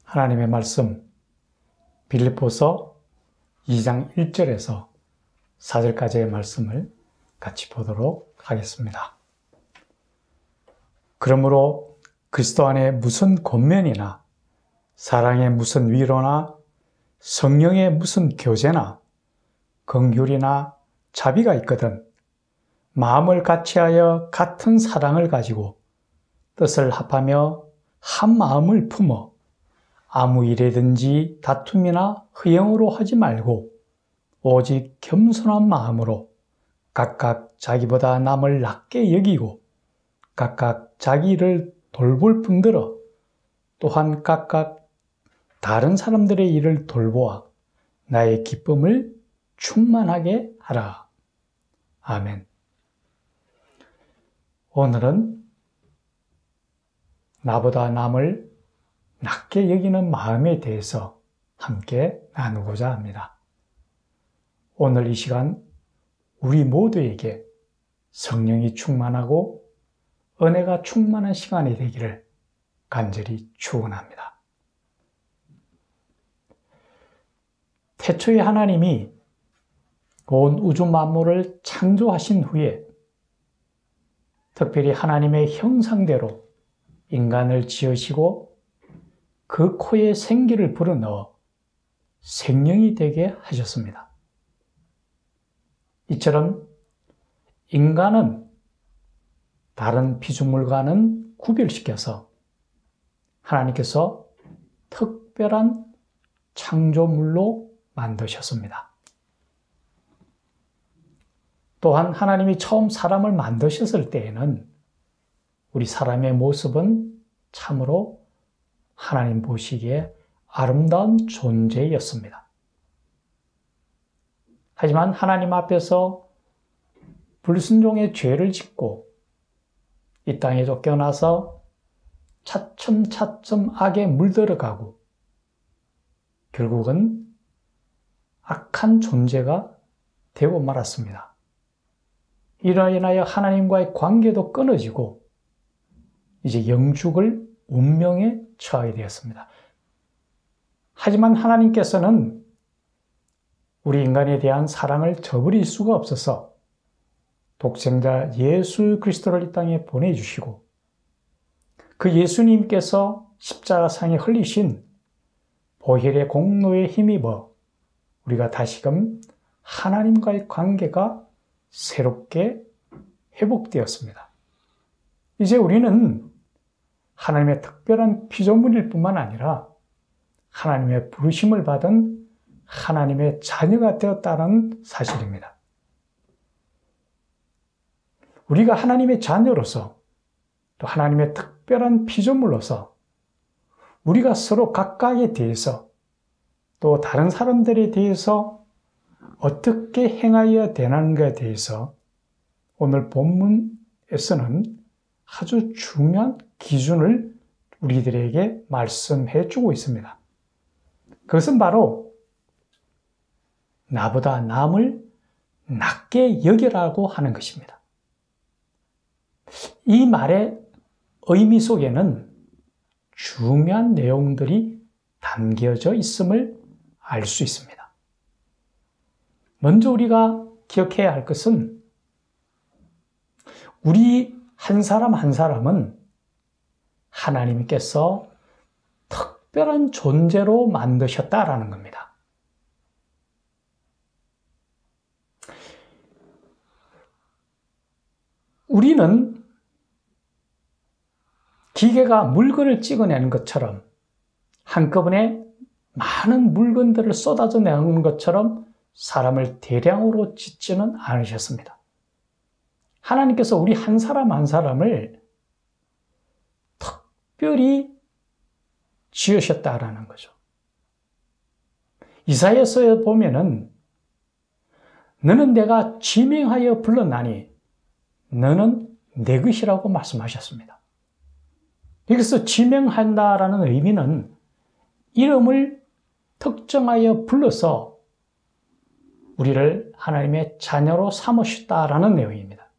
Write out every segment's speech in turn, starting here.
하나님의 말씀 빌립보서 2장 1절에서 4절까지의 말씀을 같이 보도록 하겠습니다. 그러므로 그리스도 안에 무슨 권면이나 사랑의 무슨 위로나 성령의 무슨 교제나 긍휼이나 자비가 있거든 마음을 같이하여 같은 사랑을 가지고 뜻을 합하며 한 마음을 품어 아무 일에든지 다툼이나 허영으로 하지 말고 오직 겸손한 마음으로 각각 자기보다 남을 낮게 여기고 각각 자기 일을 돌볼 뿐더러 또한 각각 다른 사람들의 일을 돌보아 나의 기쁨을 충만하게 하라. 아멘. 오늘은 나보다 남을 낮게 여기는 마음에 대해서 함께 나누고자 합니다. 오늘 이 시간 우리 모두에게 성령이 충만하고 은혜가 충만한 시간이 되기를 간절히 축원합니다. 태초에 하나님이 온 우주 만물을 창조하신 후에 특별히 하나님의 형상대로 인간을 지으시고 그 코에 생기를 불어넣어 생명이 되게 하셨습니다. 이처럼 인간은 다른 피조물과는 구별시켜서 하나님께서 특별한 창조물로 만드셨습니다. 또한 하나님이 처음 사람을 만드셨을 때에는 우리 사람의 모습은 참으로 하나님 보시기에 아름다운 존재였습니다. 하지만 하나님 앞에서 불순종의 죄를 짓고 이 땅에 쫓겨나서 차츰차츰 악에 물들어가고 결국은 악한 존재가 되고 말았습니다. 이로 인하여 하나님과의 관계도 끊어지고 이제 영죽을 운명에 처하게 되었습니다. 하지만 하나님께서는 우리 인간에 대한 사랑을 저버릴 수가 없어서 독생자 예수 그리스도를 이 땅에 보내주시고 그 예수님께서 십자가상에 흘리신 보혈의 공로에 힘입어 우리가 다시금 하나님과의 관계가 새롭게 회복되었습니다. 이제 우리는 하나님의 특별한 피조물일 뿐만 아니라 하나님의 부르심을 받은 하나님의 자녀가 되었다는 사실입니다. 우리가 하나님의 자녀로서 또 하나님의 특별한 피조물로서 우리가 서로 각각에 대해서 또 다른 사람들에 대해서 어떻게 행하여야 되는가에 대해서 오늘 본문에서는 아주 중요한 기준을 우리들에게 말씀해 주고 있습니다. 그것은 바로 나보다 남을 낮게 여기라고 하는 것입니다. 이 말의 의미 속에는 중요한 내용들이 담겨져 있음을 알 수 있습니다. 먼저 우리가 기억해야 할 것은 우리 한 사람 한 사람은 하나님께서 특별한 존재로 만드셨다라는 겁니다. 우리는 기계가 물건을 찍어내는 것처럼 한꺼번에 많은 물건들을 쏟아져 내는 것처럼 사람을 대량으로 짓지는 않으셨습니다. 하나님께서 우리 한 사람 한 사람을 특별히 지으셨다라는 거죠. 이사야서에 보면은 너는 내가 지명하여 불렀나니 너는 내 것이라고 말씀하셨습니다. 여기서 지명한다라는 의미는 이름을 특정하여 불러서 우리를 하나님의 자녀로 삼으셨다라는 내용입니다.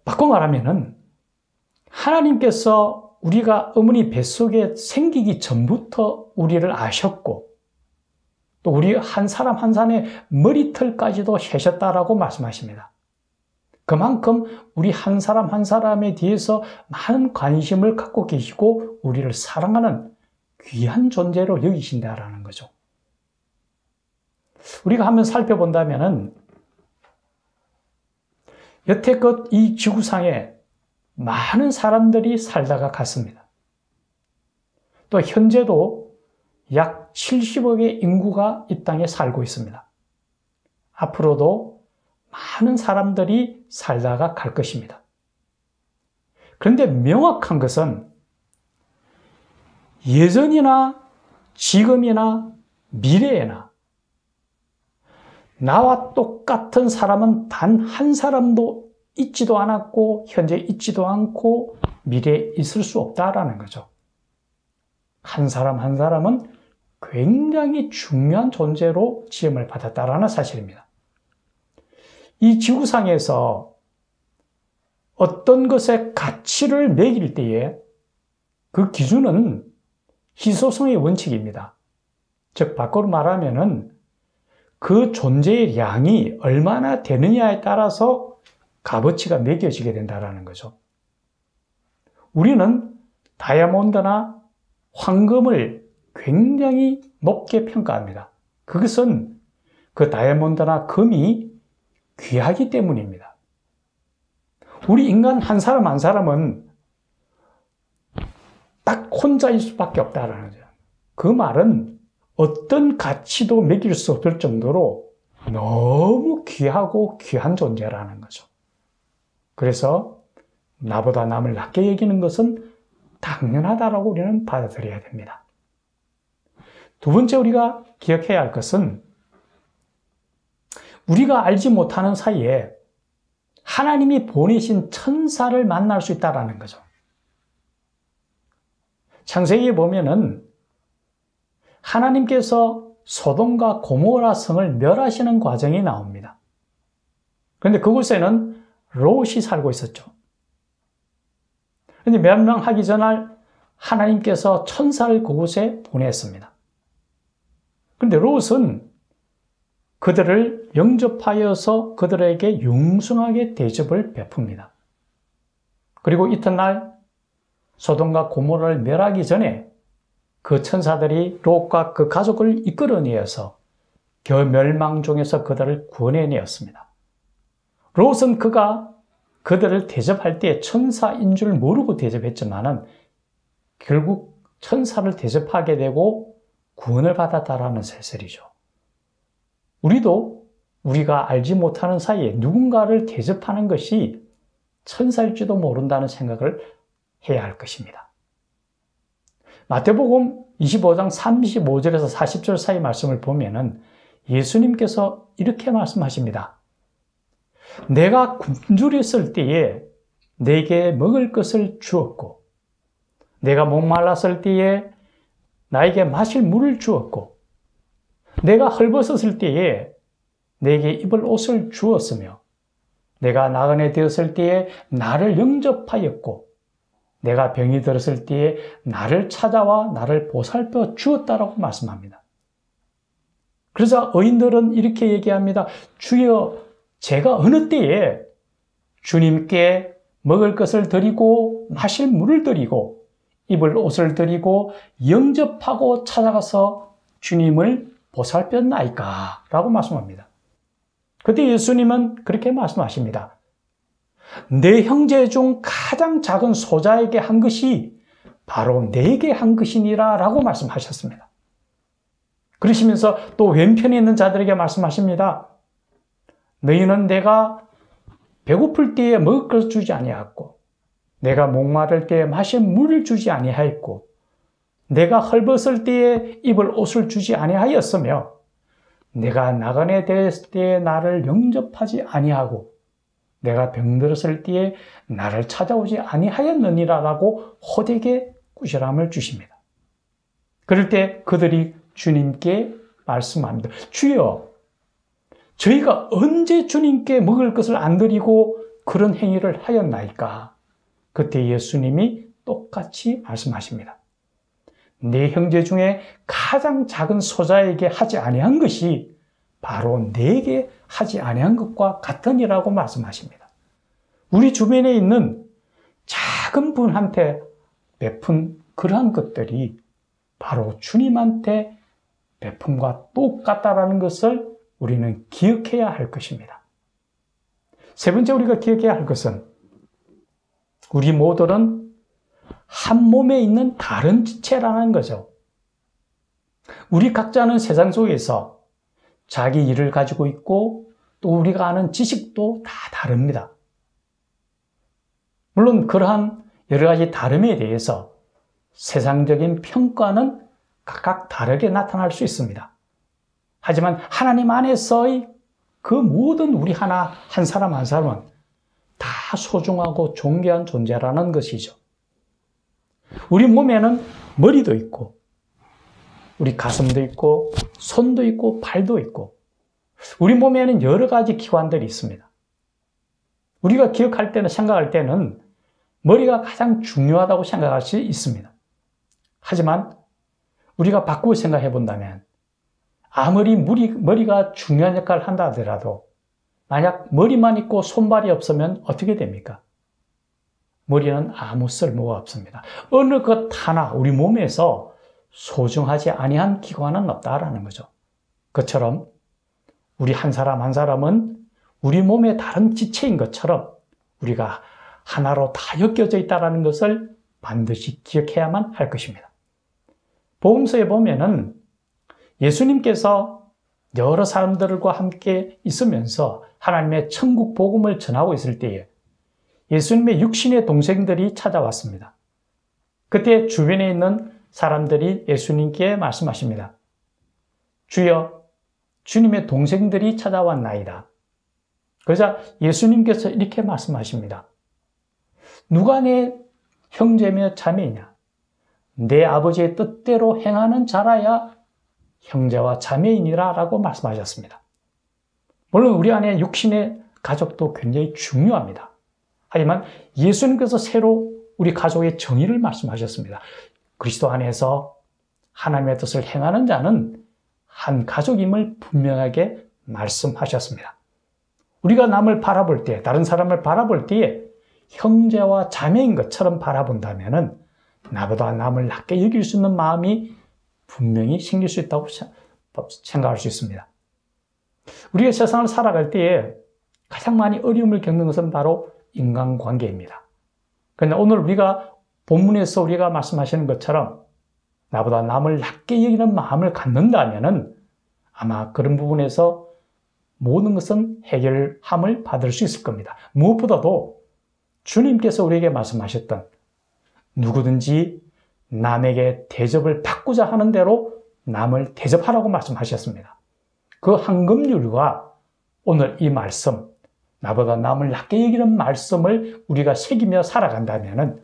바꿔 말하면은 하나님께서 우리가 어머니 뱃속에 생기기 전부터 우리를 아셨고 또 우리 한 사람 한 사람의 머리털까지도 세셨다라고 말씀하십니다. 그만큼 우리 한 사람 한 사람에 대해서 많은 관심을 갖고 계시고 우리를 사랑하는 귀한 존재로 여기신다라는 거죠. 우리가 한번 살펴본다면은 여태껏 이 지구상에 많은 사람들이 살다가 갔습니다. 또 현재도 약 70억의 인구가 이 땅에 살고 있습니다. 앞으로도 많은 사람들이 살다가 갈 것입니다. 그런데 명확한 것은 예전이나 지금이나 미래에나 나와 똑같은 사람은 단 한 사람도 있지도 않았고 현재 있지도 않고 미래에 있을 수 없다라는 거죠. 한 사람 한 사람은 굉장히 중요한 존재로 지음을 받았다라는 사실입니다. 이 지구상에서 어떤 것에 가치를 매길 때에 그 기준은 희소성의 원칙입니다. 즉 밖으로 말하면은 그 존재의 양이 얼마나 되느냐에 따라서 값어치가 매겨지게 된다는 거죠. 우리는 다이아몬드나 황금을 굉장히 높게 평가합니다. 그것은 그 다이아몬드나 금이 귀하기 때문입니다. 우리 인간 한 사람 한 사람은 딱 혼자일 수밖에 없다는 거죠. 그 말은 어떤 가치도 매길 수 없을 정도로 너무 귀하고 귀한 존재라는 거죠. 그래서 나보다 남을 낮게 여기는 것은 당연하다라고 우리는 받아들여야 됩니다. 두 번째 우리가 기억해야 할 것은 우리가 알지 못하는 사이에 하나님이 보내신 천사를 만날 수 있다는 거죠. 창세기에 보면은 하나님께서 소돔과 고모라 성을 멸하시는 과정이 나옵니다. 그런데 그곳에는 롯이 살고 있었죠. 그런데 멸망하기 전날 하나님께서 천사를 그곳에 보냈습니다. 그런데 롯은 그들을 영접하여서 그들에게 융숭하게 대접을 베풉니다. 그리고 이튿날 소돔과 고모라를 멸하기 전에 그 천사들이 롯과 그 가족을 이끌어내어서 그 멸망 중에서 그들을 구원해내었습니다. 롯은 그가 그들을 대접할 때 천사인 줄 모르고 대접했지만은 결국 천사를 대접하게 되고 구원을 받았다라는 사실이죠. 우리도 우리가 알지 못하는 사이에 누군가를 대접하는 것이 천사일지도 모른다는 생각을 해야 할 것입니다. 마태복음 25장 35절에서 40절 사이 말씀을 보면은 예수님께서 이렇게 말씀하십니다. 내가 굶주렸을 때에 내게 먹을 것을 주었고 내가 목말랐을 때에 나에게 마실 물을 주었고 내가 헐벗었을 때에 내게 입을 옷을 주었으며 내가 나그네 되었을 때에 나를 영접하였고 내가 병이 들었을 때에 나를 찾아와 나를 보살펴 주었다라고 말씀합니다. 그래서 의인들은 이렇게 얘기합니다. 주여, 제가 어느 때에 주님께 먹을 것을 드리고 마실 물을 드리고 입을 옷을 드리고 영접하고 찾아가서 주님을 보살폈나이까? 라고 말씀합니다. 그때 예수님은 그렇게 말씀하십니다. 내 형제 중 가장 작은 소자에게 한 것이 바로 내게 한 것이니라 라고 말씀하셨습니다. 그러시면서 또 왼편에 있는 자들에게 말씀하십니다. 너희는 내가 배고플 때에 먹을 것을 주지 아니하였고 내가 목마를 때에 마실 물을 주지 아니하였고 내가 헐벗을 때에 입을 옷을 주지 아니하였으며 내가 나그네 되었을 때에 나를 영접하지 아니하고 내가 병들었을 때에 나를 찾아오지 아니하였느니라라고 호되게 꾸지람을 주십니다. 그럴 때 그들이 주님께 말씀합니다. 주여, 저희가 언제 주님께 먹을 것을 안 드리고 그런 행위를 하였나이까? 그때 예수님이 똑같이 말씀하십니다. 내 형제 중에 가장 작은 소자에게 하지 아니한 것이 바로 내게 하지 아니한 것과 같으니라고 말씀하십니다. 우리 주변에 있는 작은 분한테 베푼 그러한 것들이 바로 주님한테 베품과 똑같다라는 것을 우리는 기억해야 할 것입니다. 세 번째 우리가 기억해야 할 것은 우리 모두는 한 몸에 있는 다른 지체라는 거죠. 우리 각자는 세상 속에서 자기 일을 가지고 있고 또 우리가 아는 지식도 다 다릅니다. 물론 그러한 여러 가지 다름에 대해서 세상적인 평가는 각각 다르게 나타날 수 있습니다. 하지만 하나님 안에서의 그 모든 우리 한 사람 한 사람은 다 소중하고 존귀한 존재라는 것이죠. 우리 몸에는 머리도 있고 우리 가슴도 있고 손도 있고 발도 있고 우리 몸에는 여러 가지 기관들이 있습니다. 우리가 기억할 때는 생각할 때는 머리가 가장 중요하다고 생각할 수 있습니다. 하지만 우리가 바꾸어 생각해 본다면 아무리 머리가 중요한 역할을 한다 하더라도 만약 머리만 있고 손발이 없으면 어떻게 됩니까? 머리는 아무 쓸모가 없습니다. 어느 것 하나 우리 몸에서 소중하지 아니한 기관은 없다라는 거죠. 그처럼 우리 한 사람 한 사람은 우리 몸의 다른 지체인 것처럼 우리가 하나로 다 엮여져 있다는 것을 반드시 기억해야만 할 것입니다. 복음서에 보면은 예수님께서 여러 사람들과 함께 있으면서 하나님의 천국 복음을 전하고 있을 때에 예수님의 육신의 동생들이 찾아왔습니다. 그때 주변에 있는 사람들이 예수님께 말씀하십니다. 주여, 주님의 동생들이 찾아왔나이다. 그러자 예수님께서 이렇게 말씀하십니다. 누가 내 형제며 자매이냐? 내 아버지의 뜻대로 행하는 자라야 형제와 자매이니라 라고 말씀하셨습니다. 물론 우리 안에 육신의 가족도 굉장히 중요합니다. 하지만 예수님께서 새로 우리 가족의 정의를 말씀하셨습니다. 그리스도 안에서 하나님의 뜻을 행하는 자는 한 가족임을 분명하게 말씀하셨습니다. 우리가 남을 바라볼 때, 다른 사람을 바라볼 때에 형제와 자매인 것처럼 바라본다면 나보다 남을 낮게 여길 수 있는 마음이 분명히 생길 수 있다고 생각할 수 있습니다. 우리가 세상을 살아갈 때에 가장 많이 어려움을 겪는 것은 바로 인간관계입니다. 그런데 오늘 우리가 본문에서 우리가 말씀하시는 것처럼 나보다 남을 낮게 여기는 마음을 갖는다면 아마 그런 부분에서 모든 것은 해결함을 받을 수 있을 겁니다. 무엇보다도 주님께서 우리에게 말씀하셨던 누구든지 남에게 대접을 받고자 하는 대로 남을 대접하라고 말씀하셨습니다. 그 황금률과 오늘 이 말씀, 나보다 남을 낮게 여기는 말씀을 우리가 새기며 살아간다면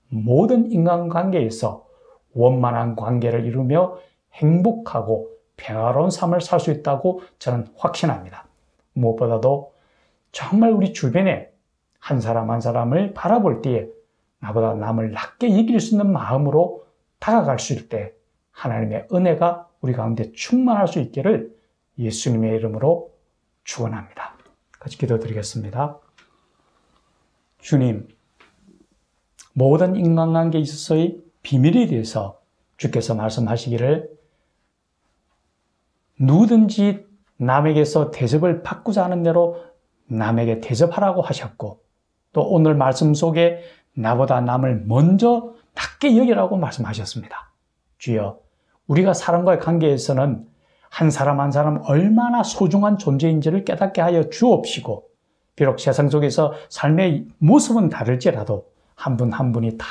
모든 인간관계에서 원만한 관계를 이루며 행복하고 평화로운 삶을 살 수 있다고 저는 확신합니다. 무엇보다도 정말 우리 주변에 한 사람 한 사람을 바라볼 때에 나보다 남을 낮게 여길 수 있는 마음으로 다가갈 수 있을 때 하나님의 은혜가 우리 가운데 충만할 수 있기를 예수님의 이름으로 축원합니다. 같이 기도드리겠습니다. 주님, 모든 인간관계에 있어서의 비밀에 대해서 주께서 말씀하시기를 누구든지 남에게서 대접을 받고자 하는 대로 남에게 대접하라고 하셨고 또 오늘 말씀 속에 나보다 남을 먼저 낮게 여기라고 말씀하셨습니다. 주여, 우리가 사람과의 관계에서는 한 사람 한 사람 얼마나 소중한 존재인지를 깨닫게 하여 주옵시고 비록 세상 속에서 삶의 모습은 다를지라도 한 분 한 분이 다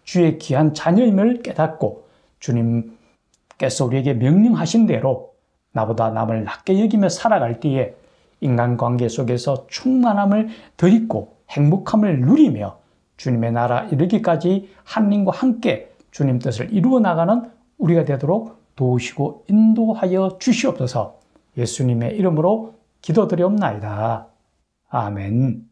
주의 귀한 자녀임을 깨닫고 주님께서 우리에게 명령하신 대로 나보다 남을 낮게 여기며 살아갈 때에 인간관계 속에서 충만함을 덧입고 행복함을 누리며 주님의 나라 이르기까지 하나님과 함께 주님 뜻을 이루어 나가는 우리가 되도록 도우시고 인도하여 주시옵소서. 예수님의 이름으로 기도드리옵나이다. 아멘.